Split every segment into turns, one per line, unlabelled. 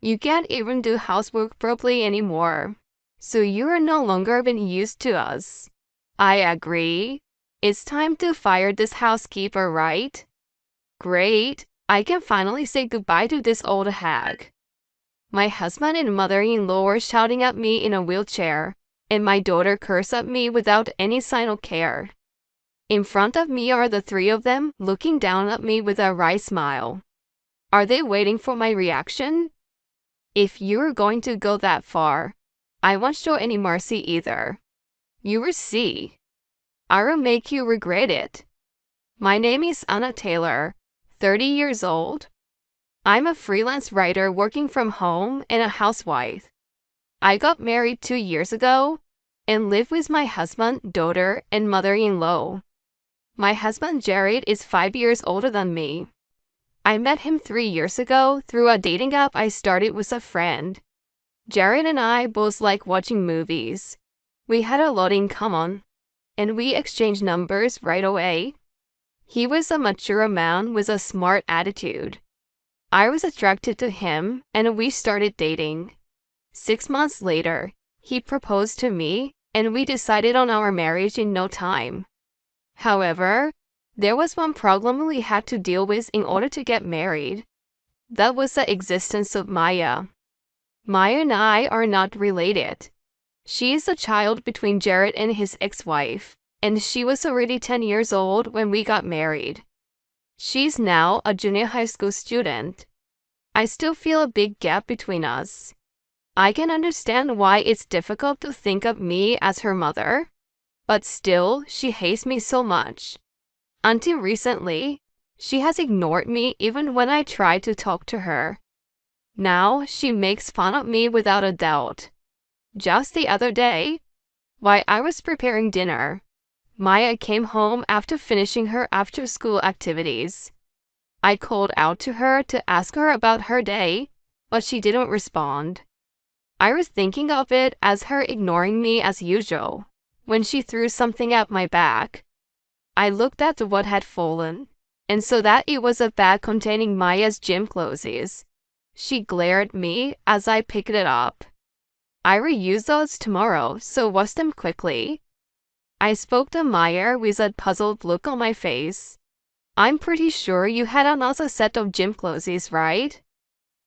You can't even do housework properly anymore. So you're no longer being used to us. I agree. It's time to fire this housekeeper, right? Great. I can finally say goodbye to this old hag. My husband and mother-in-law were shouting at me in a wheelchair, and my daughter cursed at me without any sign of care. In front of me are the three of them, looking down at me with a wry smile. Are they waiting for my reaction? If you're going to go that far, I won't show any mercy either. You will see. I will make you regret it. My name is Anna Taylor, 30 years old. I'm a freelance writer working from home and a housewife. I got married 2 years ago and live with my husband, daughter, and mother-in-law. My husband Jared is 5 years older than me. I met him 3 years ago through a dating app I started with a friend. Jared and I both like watching movies. We had a lot in common, and we exchanged numbers right away. He was a mature man with a smart attitude. I was attracted to him, and we started dating. 6 months later, he proposed to me, and we decided on our marriage in no time. However, there was one problem we had to deal with in order to get married. That was the existence of Maya. Maya and I are not related. She is a child between Jared and his ex-wife, and she was already 10 years old when we got married. She's now a junior high school student. I still feel a big gap between us. I can understand why it's difficult to think of me as her mother, but still, she hates me so much. Until recently, she has ignored me even when I try to talk to her. Now, she makes fun of me without a doubt. Just the other day, while I was preparing dinner, Maya came home after finishing her after-school activities. I called out to her to ask her about her day, but she didn't respond. I was thinking of it as her ignoring me as usual, when she threw something at my back. I looked at what had fallen, and saw that it was a bag containing Maya's gym clothes. She glared at me as I picked it up. I will use those tomorrow, so wash them quickly. I spoke to Maya with a puzzled look on my face. I'm pretty sure you had another set of gym clothes, right?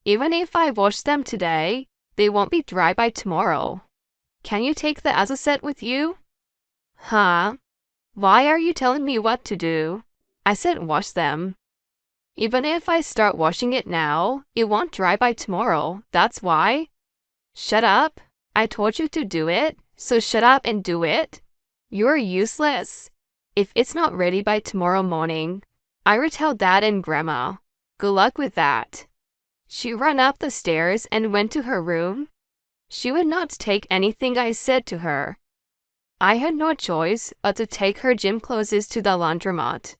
Even if I wash them today, they won't be dry by tomorrow. Can you take the other set with you? Huh? Why are you telling me what to do? I said wash them. Even if I start washing it now, it won't dry by tomorrow, that's why. Shut up. I told you to do it, so shut up and do it. You're useless. If it's not ready by tomorrow morning, I will tell Dad and Grandma. Good luck with that. She ran up the stairs and went to her room. She would not take anything I said to her. I had no choice but to take her gym clothes to the laundromat.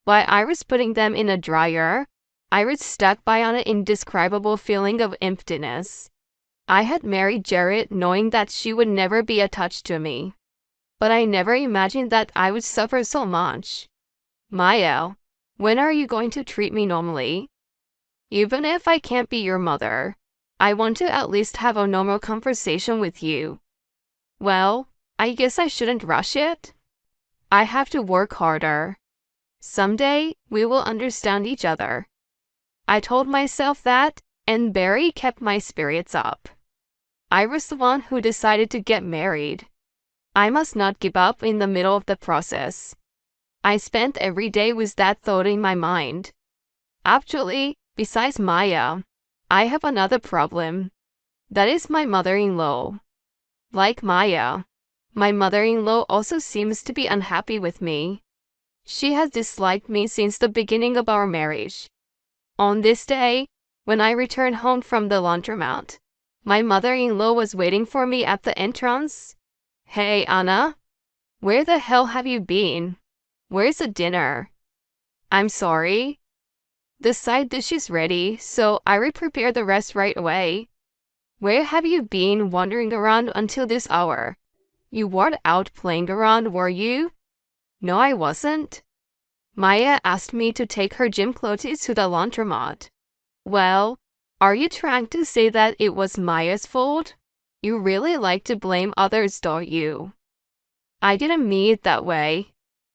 While I was putting them in a dryer, I was stuck by an indescribable feeling of emptiness. I had married Jared knowing that she would never be attached to me, but I never imagined that I would suffer so much. Maya, when are you going to treat me normally? Even if I can't be your mother, I want to at least have a normal conversation with you. Well, I guess I shouldn't rush it. I have to work harder. Someday, we will understand each other. I told myself that, and Barry kept my spirits up. I was the one who decided to get married. I must not give up in the middle of the process. I spent every day with that thought in my mind. Actually, besides Maya, I have another problem. That is my mother-in-law. Like Maya, my mother-in-law also seems to be unhappy with me. She has disliked me since the beginning of our marriage. On this day, when I returned home from the laundromat, my mother-in-law was waiting for me at the entrance. Hey, Anna. Where the hell have you been? Where's the dinner? I'm sorry. The side dish is ready, so I will prepare the rest right away. Where have you been wandering around until this hour? You weren't out playing around, were you? No, I wasn't. Maya asked me to take her gym clothes to the laundromat. Well, Are you trying to say that it was Maya's fault? You really like to blame others, don't you? I didn't mean it that way.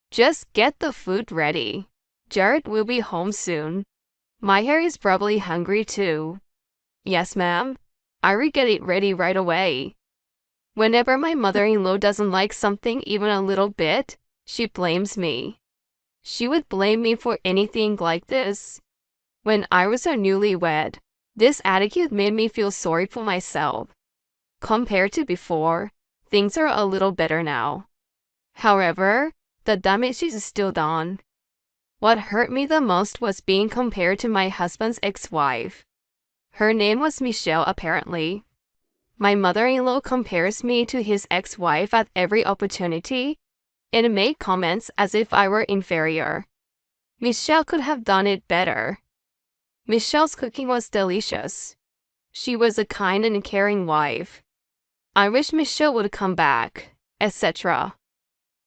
Just get the food ready. Jared will be home soon. Maya is probably hungry too. Yes, ma'am. I will get it ready right away. Whenever my mother-in-law doesn't like something even a little bit, she blames me. She would blame me for anything like this. When I was a newlywed, this attitude made me feel sorry for myself. Compared to before, things are a little better now. However, the damage is still done. What hurt me the most was being compared to my husband's ex-wife. Her name was Michelle, apparently. My mother-in-law compares me to his ex-wife at every opportunity and made comments as if I were inferior. Michelle could have done it better. Michelle's cooking was delicious. She was a kind and caring wife. I wish Michelle would come back, etc.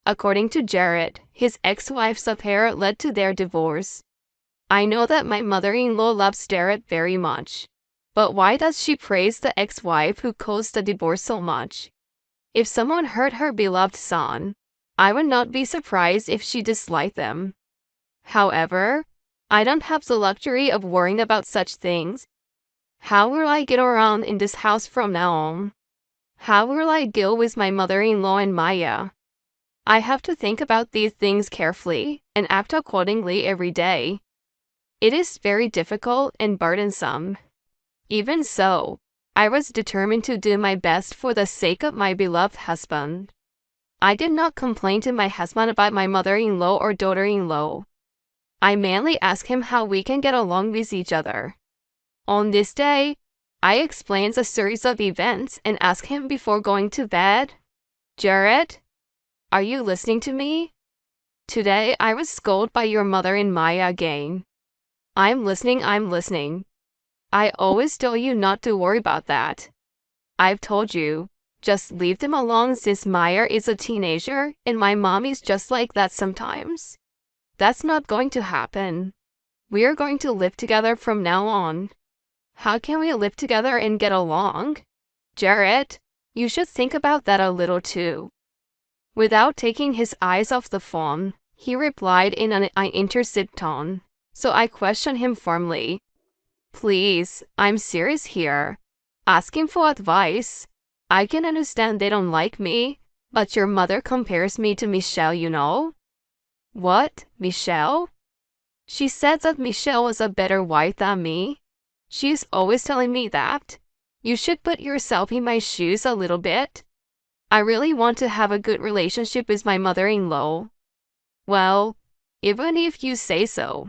According to Jared, his ex-wife's affair led to their divorce. I know that my mother-in-law loves Jared very much. But why does she praise the ex-wife who caused the divorce so much? If someone hurt her beloved son, I would not be surprised if she disliked them. However, I don't have the luxury of worrying about such things. How will I get around in this house from now on? How will I deal with my mother-in-law and Maya? I have to think about these things carefully and act accordingly every day. It is very difficult and burdensome. Even so, I was determined to do my best for the sake of my beloved husband. I did not complain to my husband about my mother-in-law or daughter-in-law. I mainly asked him how we can get along with each other. On this day, I explained a series of events and asked him before going to bed, Jared, are you listening to me? Today I was scolded by your mother and Maya again. I'm listening. I always tell you not to worry about that. I've told you, just leave them alone since Maya is a teenager and my mom is just like that sometimes. That's not going to happen. We're going to live together from now on. How can we live together and get along? Jared, you should think about that a little too. Without taking his eyes off the phone, he replied in an interested tone, so I questioned him firmly. Please, I'm serious here. Asking for advice. I can understand they don't like me, but your mother compares me to Michelle, you know? What, Michelle? She said that Michelle was a better wife than me. She's always telling me that. You should put yourself in my shoes a little bit. I really want to have a good relationship with my mother-in-law. Well, even if you say so,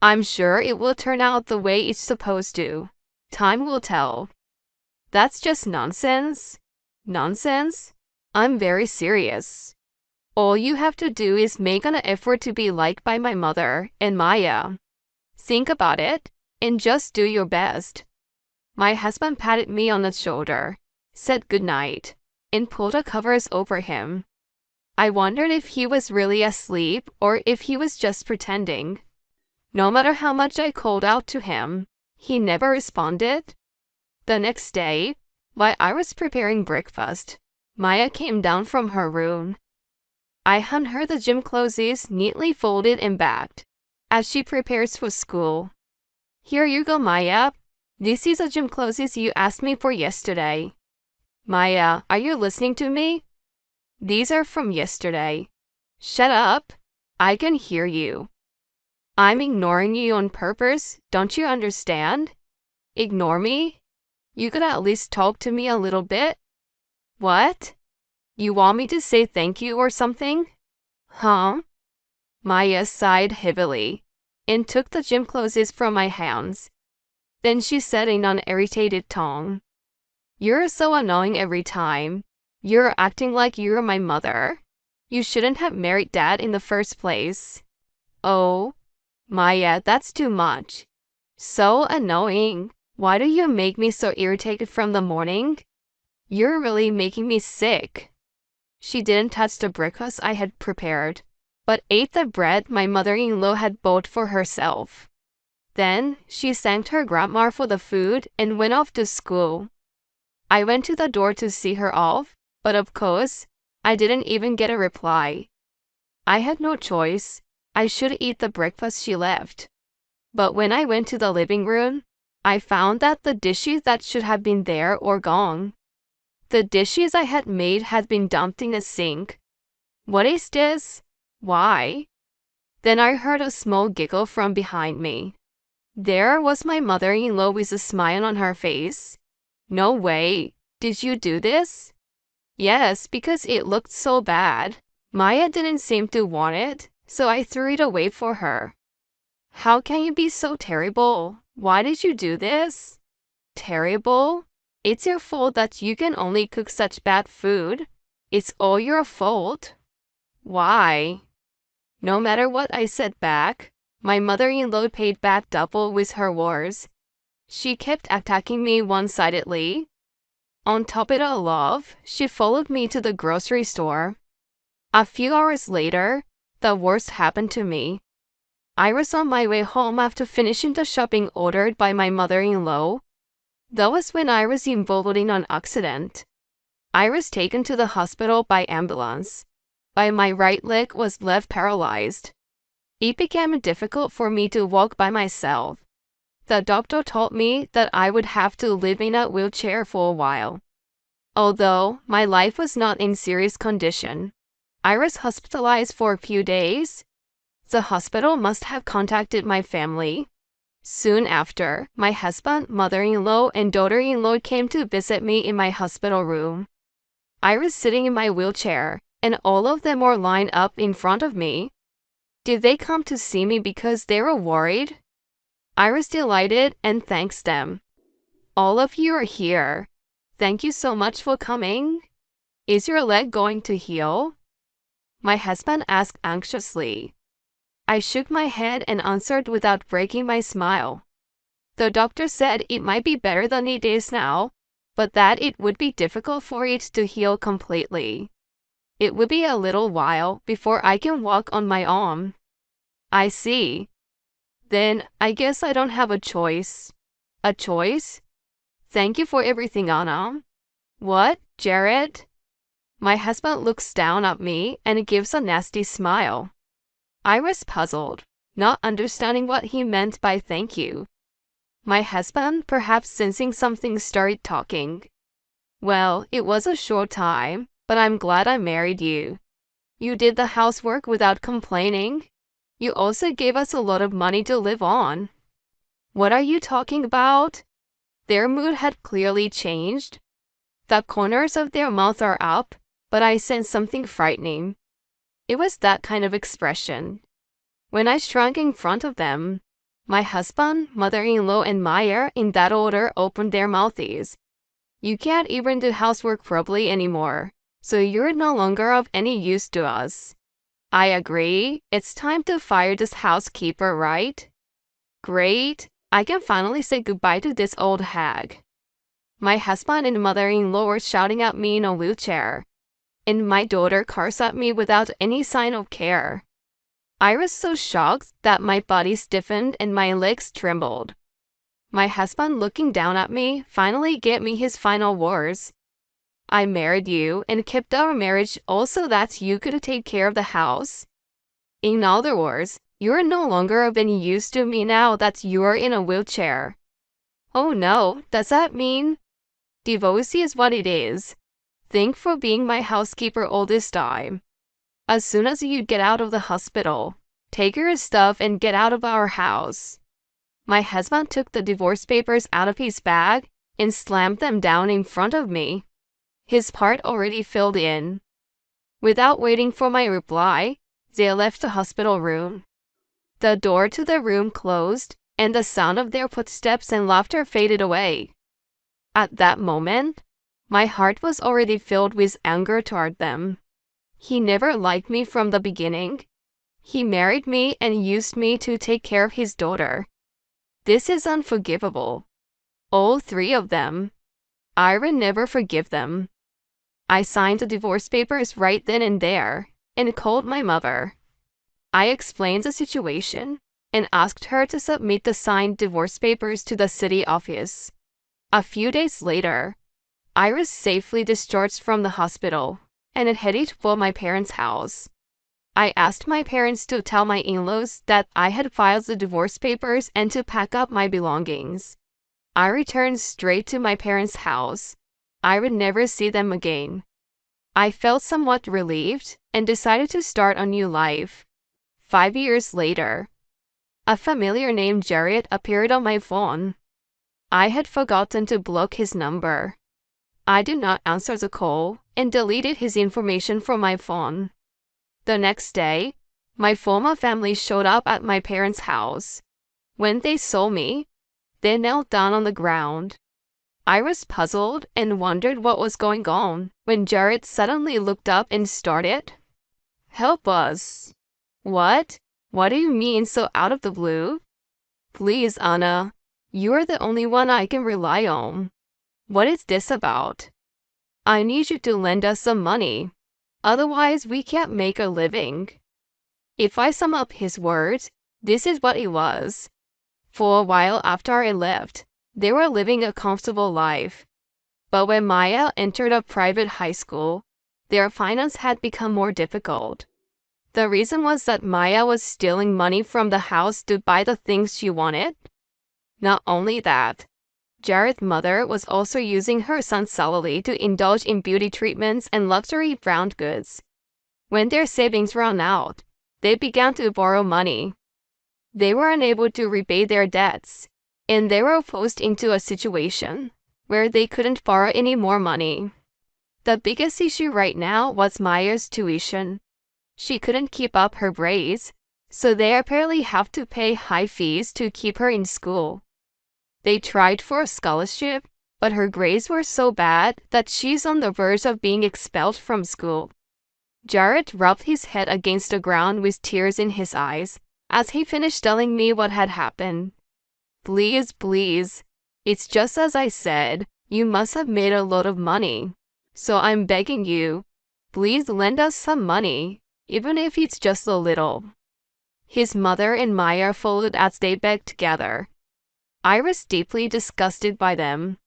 I'm sure it will turn out the way it's supposed to. Time will tell. That's just nonsense. Nonsense? I'm very serious. All you have to do is make an effort to be liked by my mother and Maya. Think about it and just do your best. My husband patted me on the shoulder, said good night, and pulled the covers over him. I wondered if he was really asleep or if he was just pretending. No matter how much I called out to him, he never responded. The next day, while I was preparing breakfast, Maya came down from her room. I hand her the gym clothes neatly folded and bagged, as she prepares for school. Here you go, Maya. This is the gym clothes you asked me for yesterday. Maya, are you listening to me? These are from yesterday. Shut up. I can hear you. I'm ignoring you on purpose, don't you understand? Ignore me? You could at least talk to me a little bit. What? You want me to say thank you or something? Huh? Maya sighed heavily and took the gym clothes from my hands. Then she said in an irritated tone, You're so annoying every time. You're acting like you're my mother. You shouldn't have married Dad in the first place. Oh, Maya, that's too much. So annoying. Why do you make me so irritated from the morning? You're really making me sick. She didn't touch the breakfast I had prepared, but ate the bread my mother-in-law had bought for herself. Then she thanked her grandma for the food and went off to school. I went to the door to see her off, but of course, I didn't even get a reply. I had no choice. I should eat the breakfast she left. But when I went to the living room, I found that the dishes that should have been there were gone. The dishes I had made had been dumped in the sink. What is this? Why? Then I heard a small giggle from behind me. There was my mother-in-law with a smile on her face. No way. Did you do this? Yes, because it looked so bad. Maya didn't seem to want it, so I threw it away for her. How can you be so terrible? Why did you do this? Terrible? It's your fault that you can only cook such bad food. It's all your fault. Why? No matter what I said back, my mother-in-law paid back double with her words. She kept attacking me one-sidedly. On top of it all, she followed me to the grocery store. A few hours later, the worst happened to me. I was on my way home after finishing the shopping ordered by my mother-in-law. That was when I was involved in an accident. I was taken to the hospital by ambulance. My right leg was left paralyzed. It became difficult for me to walk by myself. The doctor told me that I would have to live in a wheelchair for a while. Although my life was not in serious condition, I was hospitalized for a few days. The hospital must have contacted my family. Soon after, my husband, mother-in-law, and daughter-in-law came to visit me in my hospital room. I was sitting in my wheelchair, and all of them were lined up in front of me. Did they come to see me because they were worried? I was delighted and thanks them. All of you are here. Thank you so much for coming. Is your leg going to heal? My husband asked anxiously. I shook my head and answered without breaking my smile. The doctor said it might be better than it is now, but that it would be difficult for it to heal completely. It would be a little while before I can walk on my own. I see. Then I guess I don't have a choice. A choice? Thank you for everything, Anna. What, Jared? My husband looks down at me and gives a nasty smile. I was puzzled, not understanding what he meant by thank you. My husband, perhaps sensing something, started talking. Well, it was a short time, but I'm glad I married you. You did the housework without complaining. You also gave us a lot of money to live on. What are you talking about? Their mood had clearly changed. The corners of their mouths are up, but I sensed something frightening. It was that kind of expression. When I shrunk in front of them, my husband, mother-in-law, and Meyer, in that order, opened their mouths. You can't even do housework properly anymore, so you're no longer of any use to us. I agree. It's time to fire this housekeeper, right? Great. I can finally say goodbye to this old hag. My husband and mother-in-law were shouting at me in a wheelchair, and my daughter cursed at me without any sign of care. I was so shocked that my body stiffened and my legs trembled. My husband, looking down at me, finally gave me his final words. I married you and kept our marriage also that you could take care of the house. In other words, you're no longer of any use to me now that you're in a wheelchair. Oh no, does that mean? Divorce is what it is. Thanks for being my housekeeper all this time. As soon as you get out of the hospital, take your stuff and get out of our house. My husband took the divorce papers out of his bag and slammed them down in front of me. His part already filled in. Without waiting for my reply, they left the hospital room. The door to the room closed, and the sound of their footsteps and laughter faded away. At that moment, my heart was already filled with anger toward them. He never liked me from the beginning. He married me and used me to take care of his daughter. This is unforgivable. All three of them. I will never forgive them. I signed the divorce papers right then and there, and called my mother. I explained the situation. and asked her to submit the signed divorce papers to the city office. A few days later, I was safely discharged from the hospital and headed for my parents' house. I asked my parents to tell my in-laws that I had filed the divorce papers and to pack up my belongings. I returned straight to my parents' house. I would never see them again. I felt somewhat relieved and decided to start a new life. 5 years later, a familiar name Jared appeared on my phone. I had forgotten to block his number. I did not answer the call and deleted his information from my phone. The next day, my former family showed up at my parents' house. When they saw me, they knelt down on the ground. I was puzzled and wondered what was going on when Jared suddenly looked up and started, "Help us." "What? What do you mean so out of the blue?" "Please, Anna. You are the only one I can rely on." "What is this about?" "I need you to lend us some money. Otherwise, we can't make a living." If I sum up his words, this is what it was. For a while after I left, they were living a comfortable life. But when Maya entered a private high school, their finance had become more difficult. The reason was that Maya was stealing money from the house to buy the things she wanted. Not only that, Jared's mother was also using her son's salary to indulge in beauty treatments and luxury brand goods. When their savings ran out, they began to borrow money. They were unable to repay their debts, and they were forced into a situation where they couldn't borrow any more money. The biggest issue right now was Maya's tuition. She couldn't keep up her grades, so they apparently have to pay high fees to keep her in school. They tried for a scholarship, but her grades were so bad that she's on the verge of being expelled from school. Jared rubbed his head against the ground with tears in his eyes as he finished telling me what had happened. "Please, please. It's just as I said. You must have made a lot of money. So I'm begging you, please lend us some money, even if it's just a little." His mother and Maya followed as they begged together. I was deeply disgusted by them.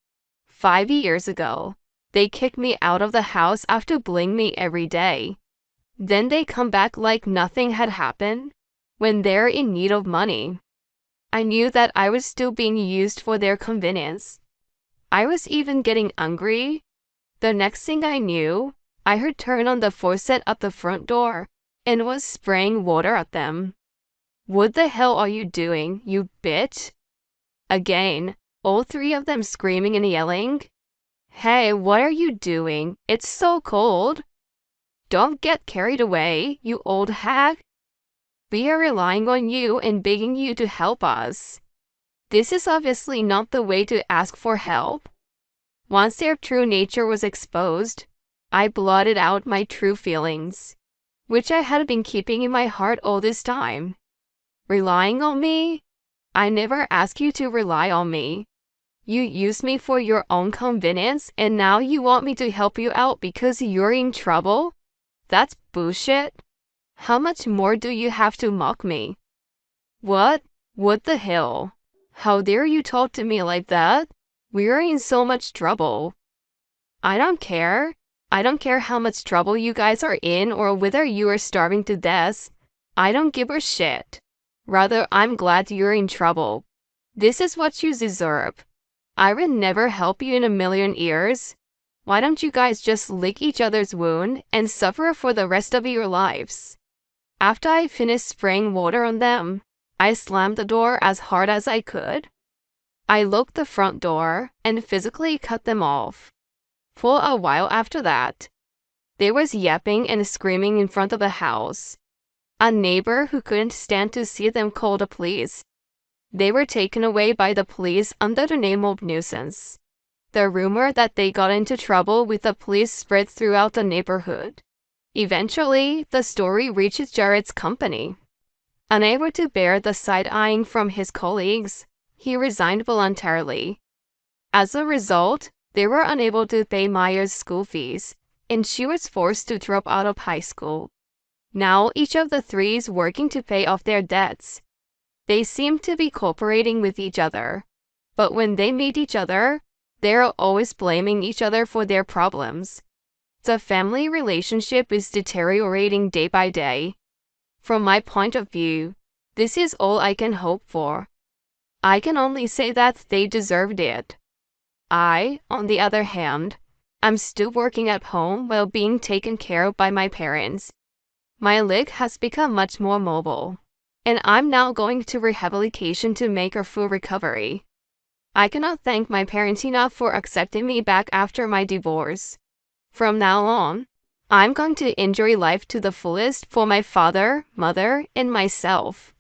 5 years ago, they kicked me out of the house after bullying me every day. Then they come back like nothing had happened when they're in need of money. I knew that I was still being used for their convenience. I was even getting angry. The next thing I knew, I heard turn on the faucet at the front door and was spraying water at them. "What the hell are you doing, you bitch?" Again, all three of them screaming and yelling. "Hey, what are you doing? It's so cold. Don't get carried away, you old hag. We are relying on you and begging you to help us. This is obviously not the way to ask for help." Once their true nature was exposed, I blotted out my true feelings, which I had been keeping in my heart all this time. Relying on me? I never asked you to rely on me. You used me for your own convenience, and now you want me to help you out because you're in trouble? That's bullshit. How much more do you have to mock me? What? What the hell? How dare you talk to me like that? We're in so much trouble. I don't care. I don't care how much trouble you guys are in or whether you are starving to death. I don't give a shit. Rather, I'm glad you're in trouble. This is what you deserve. I would never help you in a million years. Why don't you guys just lick each other's wound and suffer for the rest of your lives? After I finished spraying water on them, I slammed the door as hard as I could. I locked the front door and physically cut them off. For a while after that, there was yapping and screaming in front of the house. A neighbor who couldn't stand to see them called the police. They were taken away by the police under the name of nuisance. The rumor that they got into trouble with the police spread throughout the neighborhood. Eventually, the story reached Jared's company. Unable to bear the side-eyeing from his colleagues, he resigned voluntarily. As a result, they were unable to pay Maya's school fees, and she was forced to drop out of high school. Now each of the three is working to pay off their debts. They seem to be cooperating with each other, but when they meet each other, they're always blaming each other for their problems. The family relationship is deteriorating day by day. From my point of view, this is all I can hope for. I can only say that they deserved it. I, on the other hand, am still working at home while being taken care of by my parents. My leg has become much more mobile, and I'm now going to rehabilitation to make a full recovery. I cannot thank my parents enough for accepting me back after my divorce. From now on, I'm going to enjoy life to the fullest for my father, mother, and myself.